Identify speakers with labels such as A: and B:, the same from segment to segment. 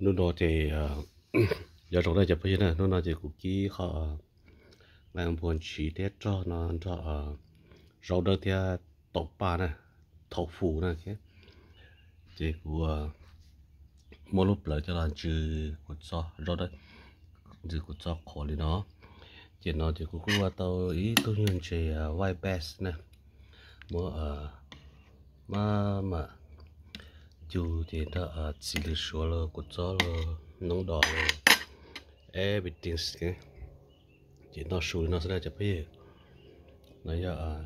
A: nó đó thì giờ trong đây chụp bây giờ nó nói thì cũng kỹ họ làm buồn chỉ để cho nó cho rau đỡ thì tộc ba này thổ phủ này cái thì của một lúc lại cho là trừ của cho rau đấy trừ của cho khó đi nó chỉ nó thì cũng qua tao ý tôi nhận chỉ white bass này mua mà chú thì nó chỉ được số là của cho là nông đỏ everything cái chỉ nó số nó sẽ ra chụp bây nó giờ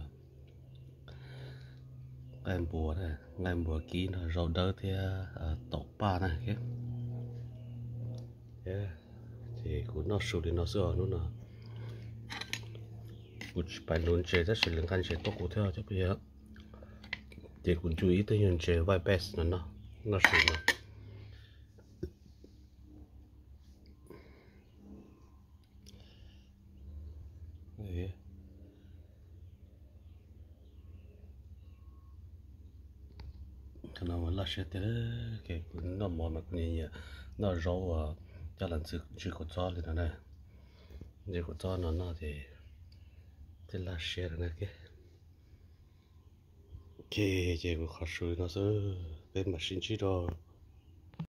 A: ngày mùa kỹ nó rau đỡ thì tộc ba này cái thì cũng nó số thì nó sẽ ở nó là cũng phải luôn chơi rất là liên quan chơi tốt của theo cho bây giờ thì cũng chú ý tới những chơi vai best nó số nó đấy nó là sẽ thế cái cũng nó mò mà cũng như nó rau cho lần trước có cho lên này chỉ có cho nó thì thế là sẽ này cái chỉ có khó xử nó sẽ bên machine chỉ đó